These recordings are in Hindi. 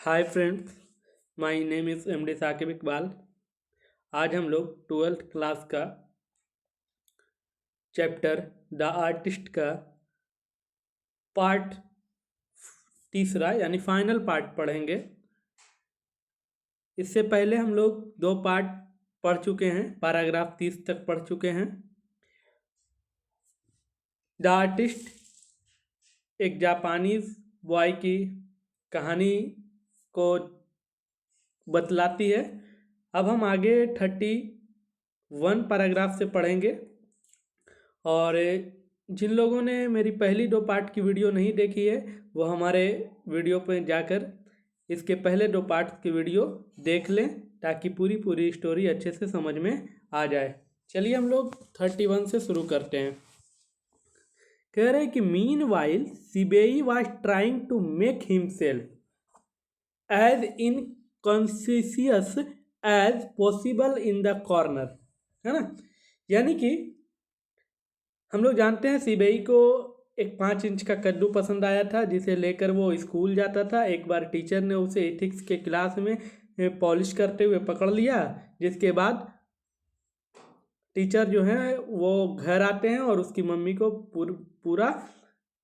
Hi friends, my name is MD Saqib Iqbal. आज हम लोग 12th क्लास का चैप्टर द आर्टिस्ट का पार्ट तीसरा यानी फाइनल पार्ट पढ़ेंगे। इससे पहले हम लोग दो पार्ट पढ़ चुके हैं, पैराग्राफ 30 तक पढ़ चुके हैं। द आर्टिस्ट एक जापानीज बॉय की कहानी को बतलाती है। अब हम आगे 31 पैराग्राफ से पढ़ेंगे। और जिन लोगों ने मेरी पहली दो पार्ट की वीडियो नहीं देखी है वो हमारे वीडियो पर जाकर इसके पहले दो पार्ट की वीडियो देख लें ताकि पूरी स्टोरी अच्छे से समझ में आ जाए। चलिए हम लोग 31 से शुरू करते हैं। कह रहे हैं कि meanwhile Sibei was trying to make himself as inconspicuous as possible in the corner, है ना। यानी कि हम लोग जानते हैं सिबेई को एक 5 इंच का कद्दू पसंद आया था जिसे लेकर वो स्कूल जाता था। एक बार टीचर ने उसे एथिक्स के क्लास में पॉलिश करते हुए पकड़ लिया, जिसके बाद टीचर जो है वो घर आते हैं और उसकी मम्मी को पूरा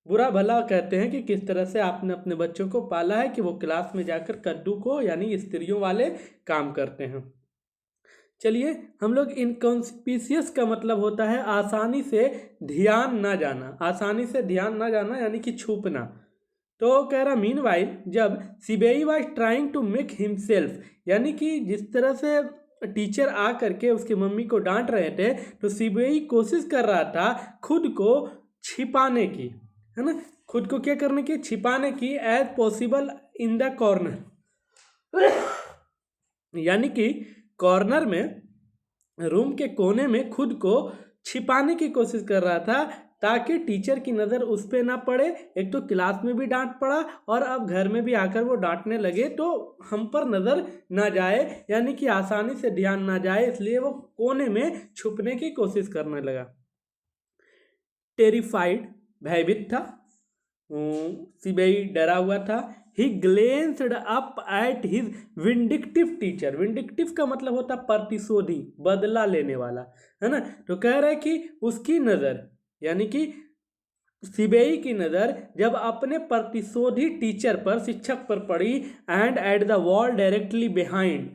बुरा भला कहते हैं कि किस तरह से आपने अपने बच्चों को पाला है कि वो क्लास में जाकर कद्दू को यानी स्त्रियों वाले काम करते हैं। चलिए हम लोग इनकॉन्स्पिशियस का मतलब होता है आसानी से ध्यान ना जाना, आसानी से ध्यान ना जाना यानी कि छुपना। तो कह रहा मीनवाइल जब Sibei was trying to make himself, यानी कि जिस तरह से टीचर आ करके उसकी मम्मी को डांट रहे थे तो सिबेई कोशिश कर रहा था खुद को छिपाने की, है ना, खुद को क्या करने की, छिपाने की, as possible in the corner, यानी कि कॉर्नर में रूम के कोने में खुद को छिपाने की कोशिश कर रहा था ताकि टीचर की नज़र उस पर ना पड़े। एक तो क्लास में भी डांट पड़ा और अब घर में भी आकर वो डांटने लगे तो हम पर नज़र ना जाए, यानी कि आसानी से ध्यान ना जाए, इसलिए वो कोने में छुपने की कोशिश करने लगा। टेरिफाइड, भयभीत था, सिबेई डरा हुआ था। He glanced up at his vindictive teacher, vindictive का मतलब होता प्रतिशोधी, बदला लेने वाला, है ना। तो कह रहा है कि उसकी नज़र यानी कि सिबेई की नज़र जब अपने प्रतिशोधी टीचर पर, शिक्षक पर पड़ी, and at the wall directly behind,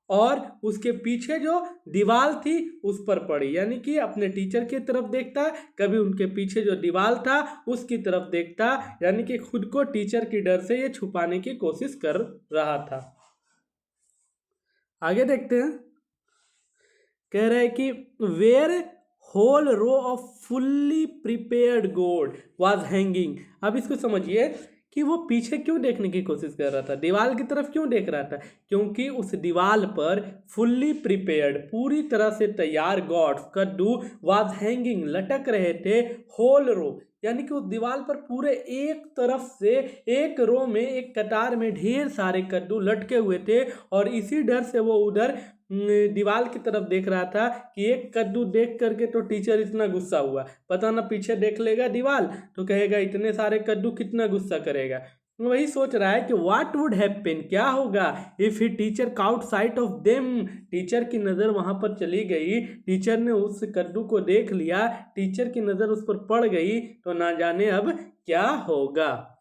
और उसके पीछे जो दीवार थी उस पर पड़ी, यानी कि अपने टीचर की तरफ देखता, कभी उनके पीछे जो दीवार था उसकी तरफ देखता, यानी कि खुद को टीचर की डर से ये छुपाने की कोशिश कर रहा था। आगे देखते हैं। कह रहा है कि where whole row of fully prepared gourd was hanging. अब इसको समझिए कि वो पीछे क्यों देखने की कोशिश कर रहा था, दीवार की तरफ क्यों देख रहा था, क्योंकि उस दीवार पर फुल्ली प्रिपेयर्ड, पूरी तरह से तैयार गॉड्स, कद्दू, वाज हैंगिंग, लटक रहे थे, होल रो, यानी कि उस दीवार पर पूरे एक तरफ से, एक रो में, एक कतार में ढेर सारे कद्दू लटके हुए थे। और इसी डर से वो उधर दीवार की तरफ देख रहा था कि एक कद्दू देख करके तो टीचर इतना गुस्सा हुआ, पता ना पीछे देख लेगा दीवार तो कहेगा इतने सारे कद्दू कितना गुस्सा करेगा। वही सोच रहा है कि व्हाट वुड हैपन, क्या होगा, if he teacher cout site of them, teacher की नज़र वहां पर चली गई, टीचर ने उस कद्दू को देख लिया, टीचर की नज़र उस पर पड़ गई तो ना जाने अब क्या होगा।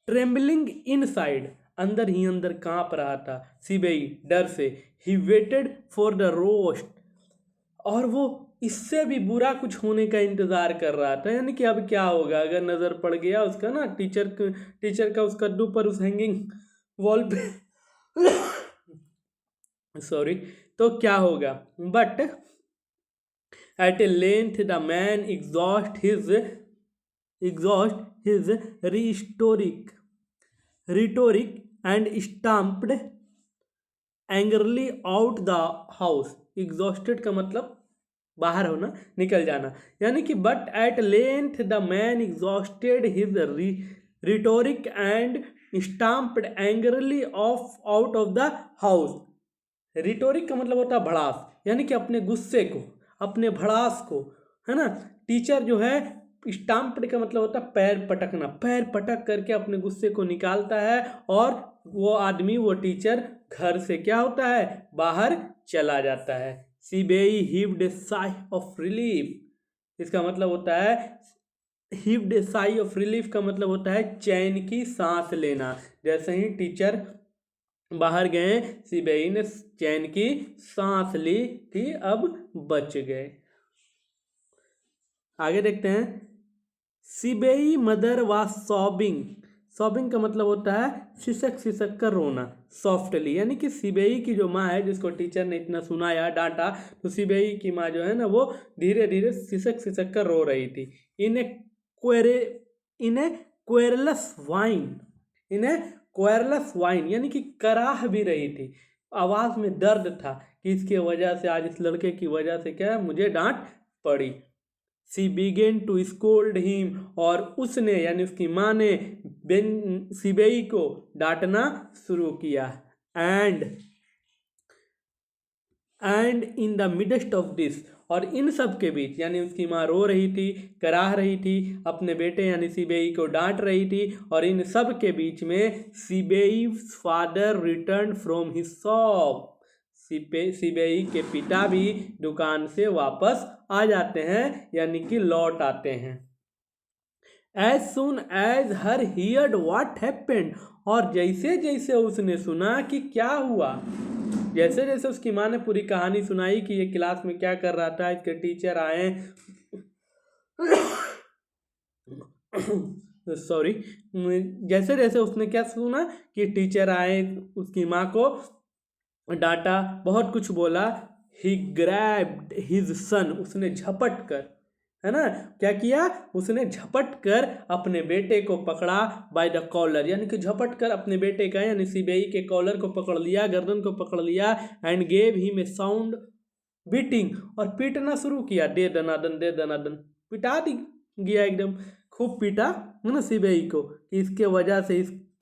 ट्रेम्बलिंग इनसाइड, अंदर ही अंदर कांप रहा था सिबेई डर से। He waited for the roast, और वो इससे भी बुरा कुछ होने का इंतजार कर रहा था, यानी कि अब क्या होगा अगर नजर पड़ गया उसका ना टीचर का उस कद्दू पर, उस हैंगिंग वॉल पे सॉरी, तो क्या होगा। But at A length the man exhaust his rhetoric and stamped angrily out the house। exhausted का मतलब बाहर होना, निकल जाना, यानी कि but at length the man exhausted his rhetoric and stamped angrily out of the house। Rhetoric का मतलब होता है भड़ास, यानी कि अपने गुस्से को, अपने भड़ास को, है ना। टीचर जो है स्टाम्प्ड का मतलब होता है पैर पटकना, पैर पटक करके अपने गुस्से को निकालता है और वो आदमी, वो टीचर घर से क्या होता है, बाहर चला जाता है। सिबेई हीव्ड ए साई ऑफ रिलीफ, इसका मतलब होता है हीव्ड ए साई ऑफ रिलीफ का मतलब होता है चैन की सांस लेना। जैसे ही टीचर बाहर गए, सिबेई ने चैन की सांस ली कि अब बच गए। आगे देखते हैं। सिबेई मदर वाज सॉबिंग, सॉबिंग का मतलब होता है सिसक सिसक कर रोना, सॉफ्टली, यानी कि सिबेई की जो माँ है, जिसको टीचर ने इतना सुनाया डांटा, तो सिबेई की माँ जो है ना, वो धीरे धीरे सिसक सिसक कर रो रही थी। इन्हें क्वेरलस वाइन यानी कि कराह भी रही थी, आवाज़ में दर्द था कि इसके वजह से, आज इस लड़के की वजह से क्या है, मुझे डांट पड़ी। सी बिगेन टू स्कोल्ड हिम, और उसने यानी उसकी माँ ने सिबेई को डांटना शुरू किया। And in the midst of this, और इन सब के बीच, यानी उसकी माँ रो रही थी, कराह रही थी, अपने बेटे यानी सिबेई को डांट रही थी, और इन सब के बीच में Sibei father return from his shop, Sibei के पिता भी दुकान से वापस आ जाते हैं, यानी कि लौट आते हैं। As soon as her heard what happened, और जैसे जैसे उसने सुना कि क्या हुआ, जैसे जैसे उसकी माँ ने पूरी कहानी सुनाई कि ये क्लास में क्या कर रहा था, इसके टीचर आए सॉरी, जैसे जैसे उसने क्या सुना कि टीचर आए, उसकी माँ को डांटा, बहुत कुछ बोला, ही ग्रैब्ड हिज सन, उसने झपट कर, है ना, क्या किया, उसने झपट कर अपने बेटे को पकड़ा, बाय द कॉलर, यानी कि झपट कर अपने बेटे का यानी सिबेई के कॉलर को पकड़ लिया, गर्दन को पकड़ लिया, and gave him a sound beating, और पीटना शुरू किया, दे दनादन दे दनादन, पिटा दी गया, एकदम खूब पीटा है ना सिबेई को, कि इसके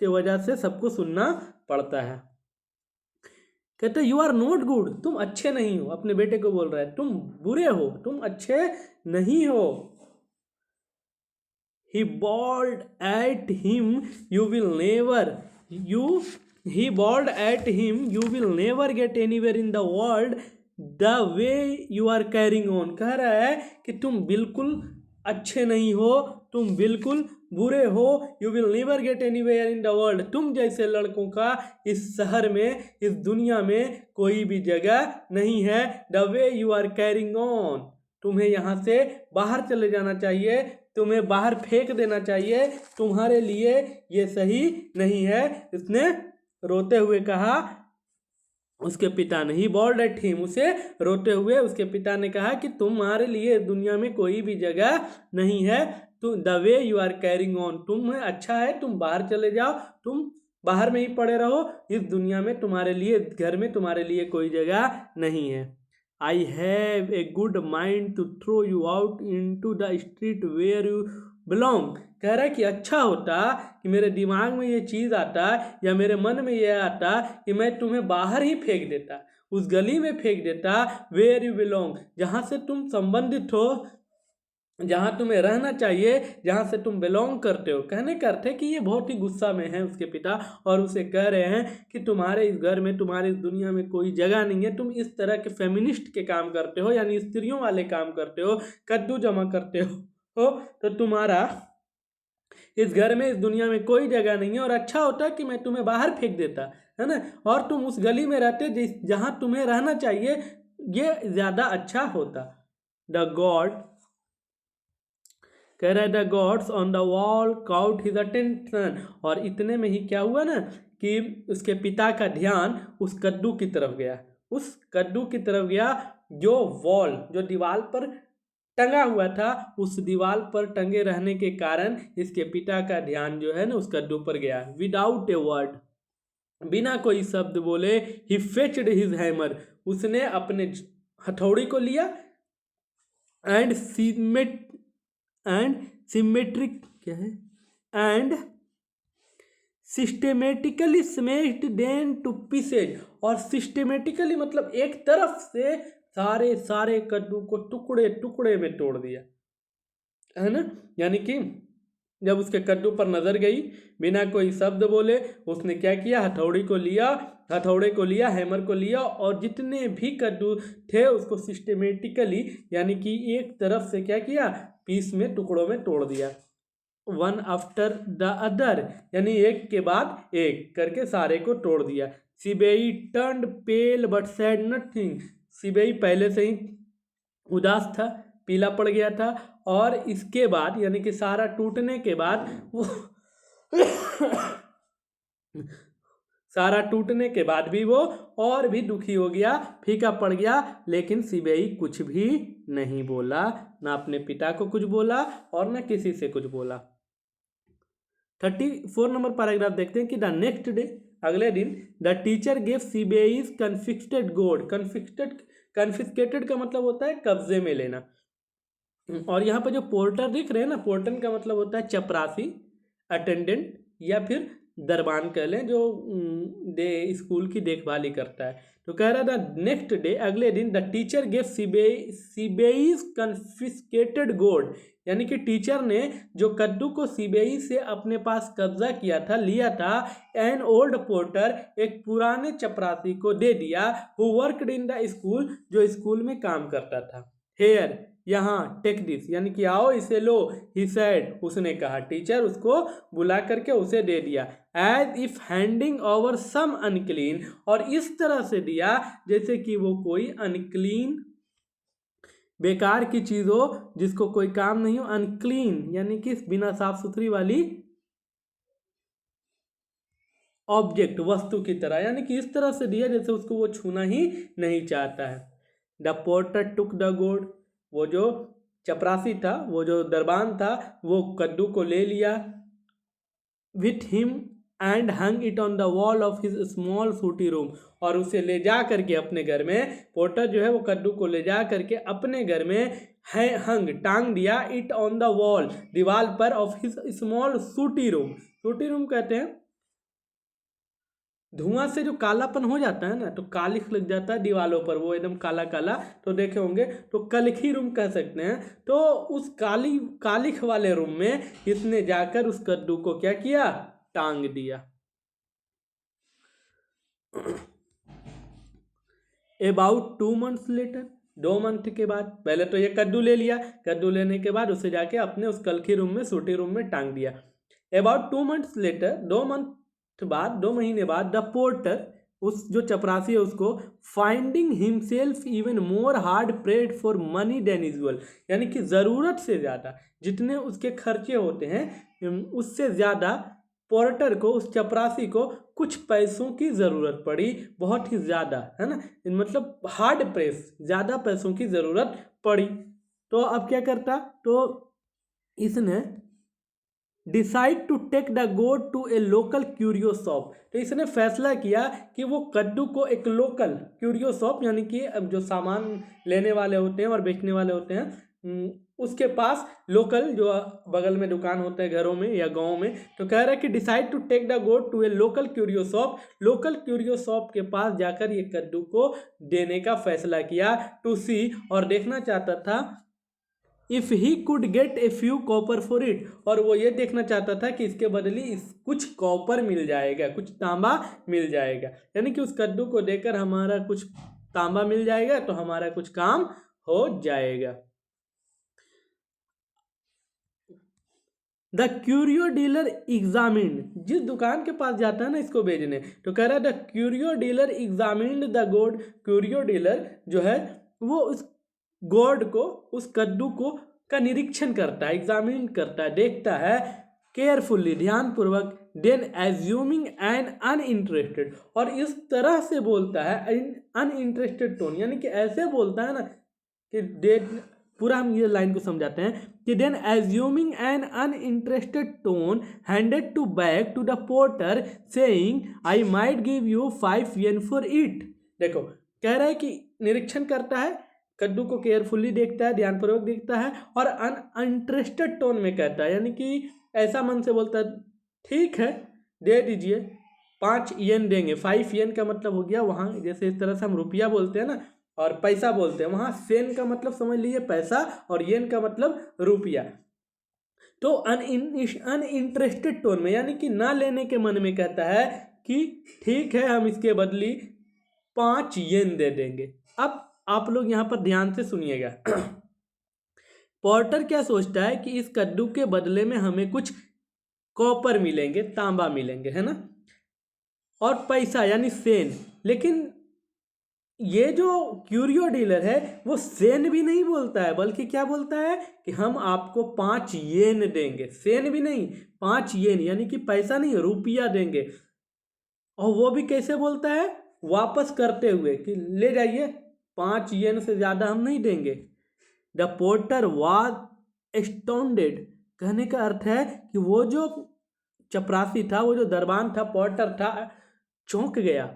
वजह से सबको सुनना पड़ता है। कहते यू आर नॉट गुड, तुम अच्छे नहीं हो, अपने बेटे को बोल रहा है, तुम बुरे हो, तुम अच्छे नहीं हो। He bawled at him, you will never get anywhere in the world the way you are carrying on, कह रहा है कि तुम बिल्कुल अच्छे नहीं हो, तुम बिल्कुल बुरे हो, you will never get anywhere in the world, तुम जैसे लड़कों का इस शहर में, इस दुनिया में कोई भी जगह नहीं है। The way you are carrying on, तुम्हें यहाँ से बाहर चले जाना चाहिए, तुम्हें बाहर फेंक देना चाहिए, तुम्हारे लिए ये सही नहीं है, इसने रोते हुए कहा उसके पिता ने। ही बॉल्ड एट हिम, उसे रोते हुए उसके पिता ने कहा कि तुम्हारे लिए दुनिया में कोई भी जगह नहीं है, तो the way you are carrying on, तुम्हें अच्छा है, तुम बाहर चले जाओ, तुम बाहर में ही पड़े रहो, इस दुनिया में तुम्हारे लिए, घर में तुम्हारे लिए कोई जगह नहीं है। I have a good mind to throw you out into the street where you belong, कह रहा है कि अच्छा होता कि मेरे दिमाग में ये चीज़ आता या मेरे मन में ये आता कि मैं तुम्हें बाहर ही फेंक देता, उस गली में फेंक देता, वेयर यू बिलोंग, जहाँ से तुम संबंधित हो, जहाँ तुम्हें रहना चाहिए, जहाँ से तुम बिलोंग करते हो। कहने का अर्थ है कि ये बहुत ही गुस्सा में है उसके पिता, और उसे कह रहे हैं कि तुम्हारे इस घर में, तुम्हारी इस दुनिया में कोई जगह नहीं है, तुम इस तरह के फेमिनिस्ट के काम करते हो, यानी स्त्रियों वाले काम करते हो, कद्दू जमा करते हो, तो तुम्हारा इस घर में, इस दुनिया में कोई जगह नहीं है, और अच्छा होता कि मैं तुम्हें बाहर फेंक देता, है ना, और तुम उस गली में रहते जहाँ तुम्हें रहना चाहिए, ये ज़्यादा अच्छा होता। द गॉड, कह रहा है the gods on the wall cout his attention, और इतने में ही क्या हुआ ना कि उसके पिता का ध्यान उस कद्दू की तरफ गया, उस कद्दू की तरफ गया जो वॉल, जो दीवार पर टंगा हुआ था, उस दीवार पर टंगे रहने के कारण इसके पिता का ध्यान जो है ना उस कद्दू पर गया। विदाउट ए वर्ड, बिना कोई शब्द बोले, ही फेच्ड हिज हैमर, उसने अपने हथौड़ी को लिया, एंड सिमेट्रिक क्या है, and systematically smashed them to pieces, और सिस्टेमेटिकली मतलब एक तरफ से सारे कद्दू को टुकड़े टुकड़े में तोड़ दिया। है ना। यानी कि जब उसके कद्दू पर नजर गई, बिना कोई शब्द बोले उसने क्या किया, हथौड़े को लिया, हैमर को लिया और जितने भी कद्दू थे उसको सिस्टमेटिकली यानी कि एक तरफ से क्या किया, पीस में, टुकड़ों में तोड़ दिया। वन आफ्टर द अदर यानी एक के बाद एक करके सारे को तोड़ दिया। Sibei turned pale but said nothing. Sibei पहले से ही उदास था, पीला पड़ गया था, और इसके बाद यानी कि सारा टूटने के बाद वो सारा टूटने के बाद भी वो और भी दुखी हो गया, फीका पड़ गया, लेकिन सिबेई कुछ भी नहीं बोला, ना अपने पिता को कुछ बोला और ना किसी से कुछ बोला। 34 नंबर पैराग्राफ देखते हैं कि द नेक्स्ट डे, अगले दिन, the teacher gave Sibei's confiscated gold. Confiscated का मतलब होता है कब्जे में लेना, और यहाँ पर जो पोर्टर दिख रहे हैं ना, पोर्टर का मतलब होता है चपरासी, अटेंडेंट या फिर दरबान कह लें, जो स्कूल की देखभाली करता है। तो कह रहा था नेक्स्ट डे, अगले दिन, the teacher gave Sibei's confiscated gold, यानी कि टीचर ने जो कद्दू को सिबेई से अपने पास कब्जा किया था, लिया था, एन ओल्ड पोर्टर, एक पुराने चपरासी को दे दिया, who worked in the school, जो स्कूल में काम करता था। हेयर, यहाँ, टेक दिस, यानी कि आओ इसे लो, ही सेड, उसने कहा, टीचर उसको बुला करके उसे दे दिया, as if handing over some unclean, और इस तरह से दिया जैसे कि वो कोई अनक्लीन, बेकार की चीज हो, जिसको कोई काम नहीं हो, अनक्लीन यानी कि बिना साफ सुथरी वाली ऑब्जेक्ट, वस्तु की तरह, यानी कि इस तरह से दिया जैसे उसको वो छूना ही नहीं चाहता है। The porter took the gold, वो जो चपरासी था, वो जो दरबान था, वो कद्दू को ले लिया, with him and hung it on the wall of his small सूटी रूम, और उसे ले जा करके अपने घर में, पोर्टर जो है वो कद्दू को ले जा करके अपने घर में है हंग, टांग दिया, इट ऑन द वॉल, दीवार पर, ऑफ हिज स्मॉल सूटी रूम। सूटी रूम कहते हैं धुआं से जो कालापन हो जाता है ना, तो कालिख लग जाता है दीवालों पर, वो एकदम काला काला, तो देखे होंगे, तो कलखी रूम कह सकते हैं। तो उस कालिख वाले रूम में इसने जाकर उस कद्दू को क्या किया, टांग दिया। अबाउट 2 months लेटर, 2 मंथ के बाद, पहले तो ये कद्दू ले लिया, कद्दू लेने के बाद उसे जाके अपने उस कलखी रूम में, सूटी रूम में टांग दिया। अबाउट 2 months लेटर, 2 मंथ बाद, 2 महीने बाद, द पोर्टर, उस जो चपरासी है उसको, finding himself even more hard pressed for money than usual, यानी कि ज़रूरत से ज़्यादा जितने उसके खर्चे होते हैं उससे ज़्यादा पोर्टर को, उस चपरासी को कुछ पैसों की ज़रूरत पड़ी, बहुत ही ज़्यादा, है ना, मतलब हार्ड प्रेस, ज़्यादा पैसों की ज़रूरत पड़ी। तो अब क्या करता, तो इसने decide to take the gourd to a local curio shop, तो इसने फैसला किया कि वो कद्दू को एक लोकल क्यूरियो शॉप, यानी कि जो सामान लेने वाले होते हैं और बेचने वाले होते हैं उसके पास, लोकल जो बगल में दुकान होते हैं घरों में या गांव में, तो कह रहा है कि decide to take the gourd to a local curio shop, local curio shop के पास जाकर ये कद्दू को देने का फैसला किया, टू सी, और देखना चाहता था, if he could get a few copper for it, और वो ये देखना चाहता था कि इसके बदले कुछ कॉपर मिल जाएगा, कुछ तांबा मिल जाएगा, यानी कि उस कद्दू को देकर हमारा कुछ तांबा मिल जाएगा तो हमारा कुछ काम हो जाएगा। द क्यूरियो डीलर एग्जामिन्ड, जिस दुकान के पास जाता है ना इसको बेचने, तो कह रहा है the curio dealer examined the गोड, क्यूरियो डीलर जो है वो उस गोड को, उस कद्दू को का निरीक्षण करता है, एग्जामिन करता है, देखता है, केयरफुल्ली, ध्यानपूर्वक, देन एज्यूमिंग एन अनइंटरेस्टेड, और इस तरह से बोलता है, अनइंटरेस्टेड टोन, यानी कि ऐसे बोलता है ना कि पूरा हम ये लाइन को समझाते हैं कि then assuming an uninterested tone handed to back to the porter saying I might give you 5 yen for it. देखो कह रहा है कि निरीक्षण करता है, कद्दू को केयरफुली देखता है, ध्यानपूर्वक देखता है, और अनइंटरेस्टेड टोन में कहता है, यानी कि ऐसा मन से बोलता है, ठीक है दे दीजिए, 5 yen देंगे। 5 yen का मतलब हो गया, वहाँ जैसे इस तरह से हम रुपया बोलते हैं ना और पैसा बोलते हैं, वहाँ सेन का मतलब समझ लीजिए पैसा और येन का मतलब रुपया। तो अनइंटरेस्टेड टोन में, यानी कि ना लेने के मन में कहता है कि ठीक है, हम इसके बदली 5 येन दे देंगे। अब आप लोग यहाँ पर ध्यान से सुनिएगा। पोर्टर क्या सोचता है कि इस कद्दू के बदले में हमें कुछ कॉपर मिलेंगे, तांबा मिलेंगे, है ना, और पैसा यानी सेन। लेकिन ये जो क्यूरियो डीलर है वो सेन भी नहीं बोलता है, बल्कि क्या बोलता है कि हम आपको 5 येन देंगे। सेन भी नहीं, 5 येन, यानी कि पैसा नहीं, रुपया देंगे। और वो भी कैसे बोलता है, वापस करते हुए कि ले जाइए, 5 येन से ज़्यादा हम नहीं देंगे। द पोर्टर वाज एस्टोंडेड, कहने का अर्थ है कि वो जो चपरासी था, वो जो दरबान था, पोर्टर था, चौंक गया।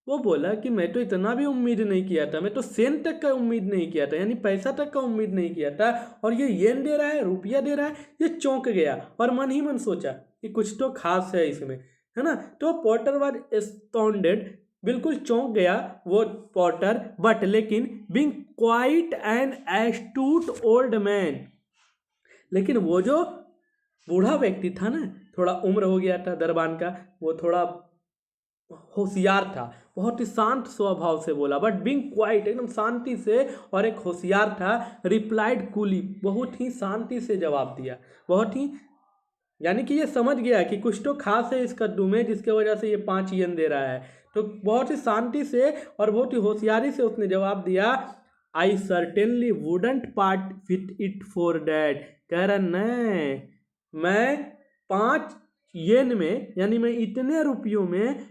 वो बोला कि मैं तो इतना भी उम्मीद नहीं किया था, मैं तो सेन तक का उम्मीद नहीं किया था, यानी पैसा तक का उम्मीद नहीं किया था, और ये येन दे रहा है, रुपया दे रहा है। ये चौंक गया और मन ही मन सोचा कि कुछ तो खास है इसमें, है ना। तो पोर्टर वाज एस्टोंडेड, बिल्कुल चौंक गया वो पोर्टर, बट लेकिन being quite an astute old man, लेकिन वो जो बूढ़ा व्यक्ति था ना, थोड़ा उम्र हो गया था दरबान का, वो थोड़ा होशियार था, बहुत ही शांत स्वभाव से बोला, बट बीइंग क्वाइट, एकदम शांति से, और एक होशियार था। रिप्लाइड कूली, बहुत ही शांति से जवाब दिया, बहुत ही, यानी कि ये समझ गया कि कुछ तो खास है इस कद्दू में जिसके वजह से ये 5 येन दे रहा है। तो बहुत ही शांति से और बहुत ही होशियारी से उसने जवाब दिया, I certainly wouldn't part with it for that. कह रहा नहीं, मैं 5 येन में, यानी मैं इतने रुपयों में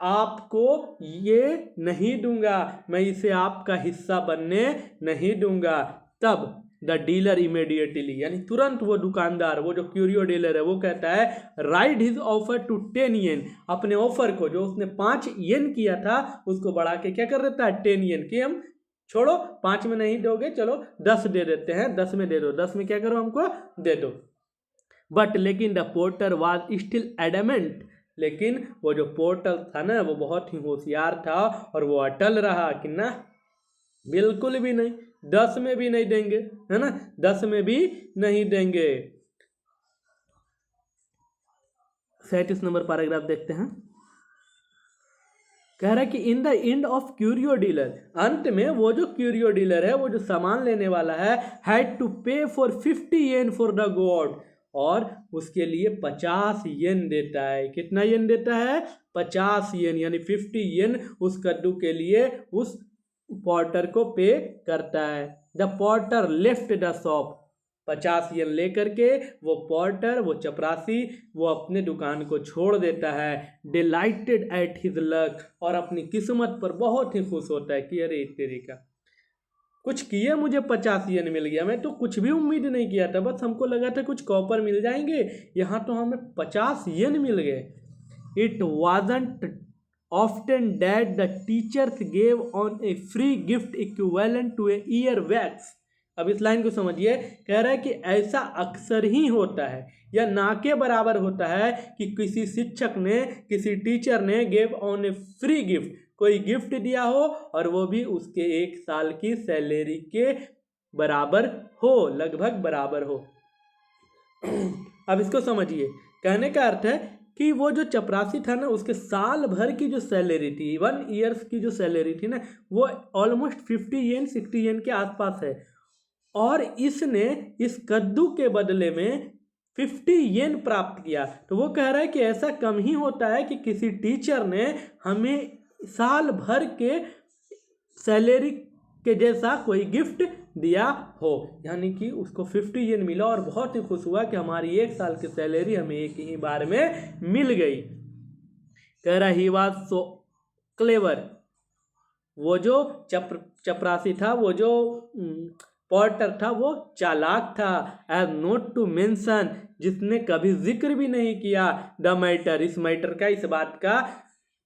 आपको ये नहीं दूंगा, मैं इसे आपका हिस्सा बनने नहीं दूंगा। तब द डीलर इमीडिएटली, यानी तुरंत वो दुकानदार, वो जो क्यूरियो डीलर है, वो कहता है राइड हिज ऑफर टू 10 येन, अपने ऑफर को जो उसने 5 येन किया था उसको बढ़ा के क्या कर देता है 10 येन, कि हम छोड़ो 5 में नहीं दोगे, चलो 10 दे देते हैं, 10 में दे दो, 10 में क्या करो हमको दे दो। बट लेकिन the porter was still adamant, लेकिन वो जो पोर्टर था ना, वो बहुत ही होशियार था और वो अटल रहा कि ना, बिल्कुल भी नहीं, 10 में भी नहीं देंगे, है ना, 10 में भी नहीं देंगे। 37 नंबर पैराग्राफ देखते हैं। कह रहा है कि in the end of curio dealer, अंत में वो जो क्यूरियो डीलर है, वो जो सामान लेने वाला है, हैड टू पे for 50 yen for the gourd, और उसके लिए 50 येन देता है। कितना येन देता है, 50 येन, यानी 50 येन उस कद्दू के लिए उस पोर्टर को पे करता है। The porter left the shop, 50 येन लेकर के वो पोर्टर, वो चपरासी, वो अपने दुकान को छोड़ देता है। डिलाइटेड एट हिज लक, और अपनी किस्मत पर बहुत ही खुश होता है कि अरे तेरी का, कुछ किए मुझे 50 येन मिल गया, मैं तो कुछ भी उम्मीद नहीं किया था, बस हमको लगा था कुछ कॉपर मिल जाएंगे, यहाँ तो हमें 50 येन मिल गए। It wasn't often that the teachers gave on a free gift equivalent to a year wax. अब इस लाइन को समझिए, कह रहा है कि ऐसा अक्सर ही होता है या ना के बराबर होता है कि किसी शिक्षक ने, किसी टीचर ने gave on a free gift, कोई गिफ्ट दिया हो और वो भी उसके 1 साल की सैलरी के बराबर हो, लगभग बराबर हो। अब इसको समझिए, कहने का अर्थ है कि वो जो चपरासी था ना, उसके साल भर की जो सैलरी थी, 1 ईयर्स की जो सैलरी थी ना, वो ऑलमोस्ट 50 येन 60 येन के आसपास है, और इसने इस कद्दू के बदले में 50 येन प्राप्त किया। तो वो कह रहा है कि ऐसा कम ही होता है कि किसी टीचर ने हमें साल भर के सैलरी के जैसा कोई गिफ्ट दिया हो, यानी कि उसको 50 येन मिला और बहुत ही खुश हुआ कि हमारी 1 साल की सैलरी हमें एक ही बार में मिल गई। कह रहा ही वाज सो क्लेवर, वो जो चपरासी था, वो जो पोर्टर था, वो चालाक था। एज नोट टू मेंशन, जिसने कभी जिक्र भी नहीं किया द मैटर, इस मैटर का, इस बात का,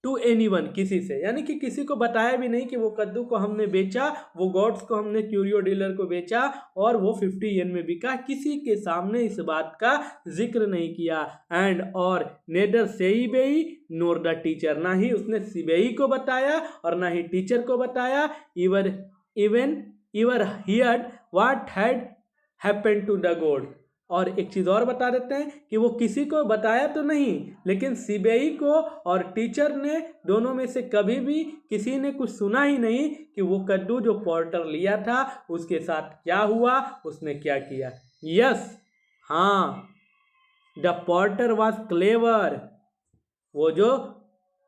टू एनीवन, किसी से, यानी कि किसी को बताया भी नहीं कि वो कद्दू को हमने बेचा, वो गॉड्स को हमने क्यूरियो डीलर को बेचा और वो 50 येन में बिका, किसी के सामने इस बात का जिक्र नहीं किया। एंड और नेदर सेईबेई नोर द टीचर, ना ही उसने सिबेई को बताया और ना ही टीचर को बताया। Even heard what had happened to the gourd, और एक चीज़ और बता देते हैं कि वो किसी को बताया तो नहीं, लेकिन सीबीआई को और टीचर ने दोनों में से कभी भी किसी ने कुछ सुना ही नहीं कि वो कद्दू जो पोर्टर लिया था उसके साथ क्या हुआ, उसने क्या किया। यस, हाँ, द पोर्टर वॉज क्लेवर। वो जो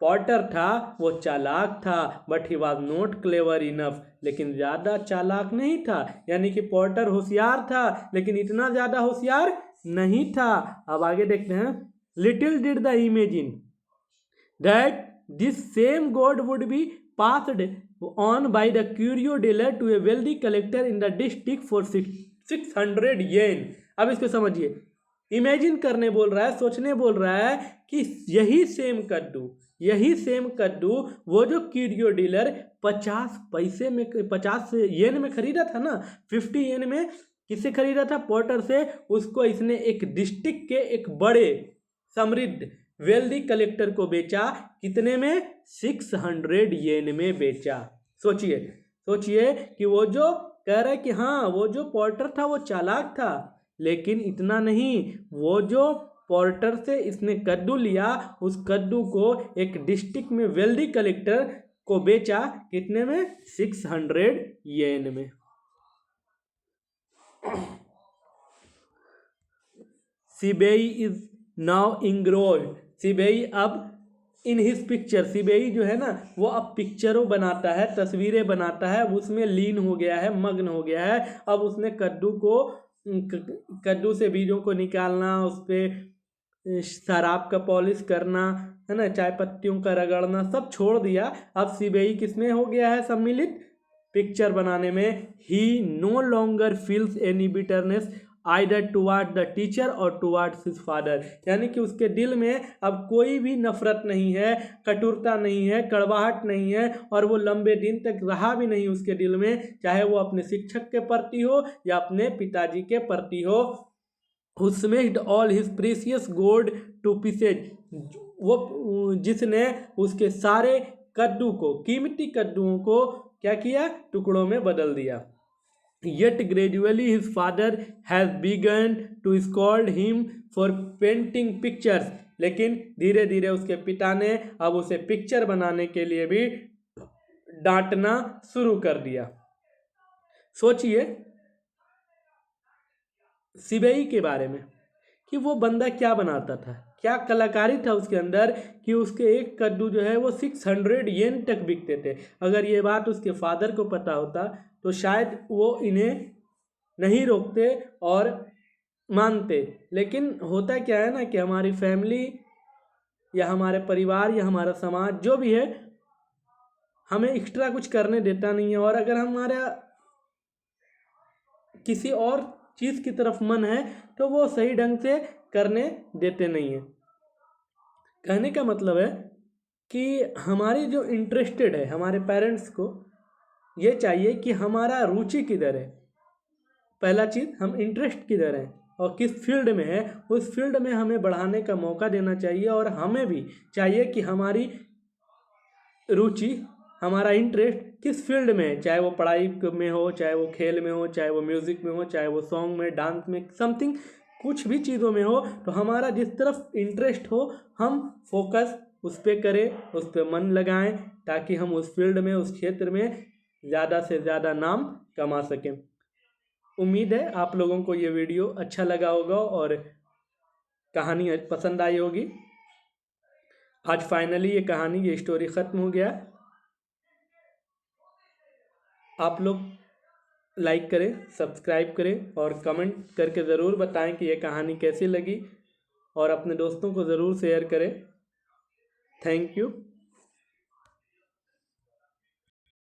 पॉटर था वो चालाक था, but he was not clever enough, लेकिन ज़्यादा चालाक नहीं था। यानी कि पॉटर होशियार था लेकिन इतना ज़्यादा होशियार नहीं था। अब आगे देखते हैं। Little did the imagine that this same gourd would be passed on by the curio dealer to a wealthy collector in the district for 600 yen. अब इसको समझिए, इमेजिन करने बोल रहा है, सोचने बोल रहा है कि यही सेम कद्दू वो जो क्यूरियो डीलर 50 येन में खरीदा था ना, 50 येन में किससे खरीदा था? पॉटर से। उसको इसने एक डिस्ट्रिक्ट के एक बड़े समृद्ध वेल्दी कलेक्टर को बेचा। कितने में? 600 येन में बेचा। सोचिए कि वो जो कह रहा है कि हाँ वो जो पॉटर था वो चालाक था, लेकिन इतना नहीं, वो जो पॉर्टर से इसने कद्दू लिया, उस कद्दू को एक डिस्ट्रिक्ट में वेल्दी कलेक्टर को बेचा। कितने में? 600 येन में। सीबेई इज नाउ इंग्रोल्ड। सीबेई अब इन हिज पिक्चर, सीबेई जो है ना वो अब पिक्चरों बनाता है, तस्वीरें बनाता है, उसमें लीन हो गया है, मग्न हो गया है। अब उसने कद्दू से बीजों को निकालना, उस पर शराब का पॉलिश करना, है ना, चाय पत्तियों का रगड़ना, सब छोड़ दिया। अब सीबेई किसमें हो गया है सम्मिलित? पिक्चर बनाने में। He no longer feels any bitterness either toward the teacher और टुवार्ड्स हिज फादर। यानी कि उसके दिल में अब कोई भी नफरत नहीं है, कटुरता नहीं है, कड़वाहट नहीं है, और वो लंबे दिन तक रहा भी नहीं उसके दिल में, चाहे वो अपने शिक्षक के प्रति हो या अपने पिताजी के प्रति हो। Who smashed all his precious gold to pieces। वो जिसने उसके सारे कद्दू को, कीमती कद्दुओं को क्या किया? टुकड़ों में बदल दिया। Yet gradually his father has begun to scold him for painting pictures। लेकिन धीरे धीरे उसके पिता ने अब उसे पिक्चर बनाने के लिए भी डांटना शुरू कर दिया। सोचिए सीबेई के बारे में कि वो बंदा क्या बनाता था, क्या कलाकारी था उसके अंदर, कि उसके एक कद्दू जो है वो 600 येन तक बिकते थे। अगर ये बात उसके फादर को पता होता तो शायद वो इन्हें नहीं रोकते और मानते। लेकिन होता क्या है ना कि हमारी फैमिली या हमारे परिवार या हमारा समाज जो भी है हमें एक्स्ट्रा कुछ करने देता नहीं है, और अगर हमारा किसी और चीज़ की तरफ मन है तो वो सही ढंग से करने देते नहीं है। कहने का मतलब है कि हमारी जो इंटरेस्टेड है, हमारे पेरेंट्स को ये चाहिए कि हमारा रुचि किधर है। पहला चीज़, हम इंटरेस्ट किधर है और किस फील्ड में है, उस फील्ड में हमें बढ़ाने का मौका देना चाहिए। और हमें भी चाहिए कि हमारी रुचि, हमारा इंटरेस्ट किस फील्ड में है, चाहे वो पढ़ाई में हो, चाहे वो खेल में हो, चाहे वो म्यूज़िक में हो, चाहे वो सॉन्ग में, डांस में, समथिंग, कुछ भी चीज़ों में हो। तो हमारा जिस तरफ इंटरेस्ट हो हम फोकस उस पर करें, उस पर मन लगाएं, ताकि हम उस फील्ड में, उस क्षेत्र में ज़्यादा से ज़्यादा नाम कमा सकें। उम्मीद है आप लोगों को ये वीडियो अच्छा लगा होगा और कहानी पसंद आई होगी। आज फाइनली ये कहानी, ये स्टोरी ख़त्म हो गया। आप लोग लाइक करें, सब्सक्राइब करें और कमेंट करके ज़रूर बताएं कि ये कहानी कैसी लगी, और अपने दोस्तों को ज़रूर शेयर करें। Thank you.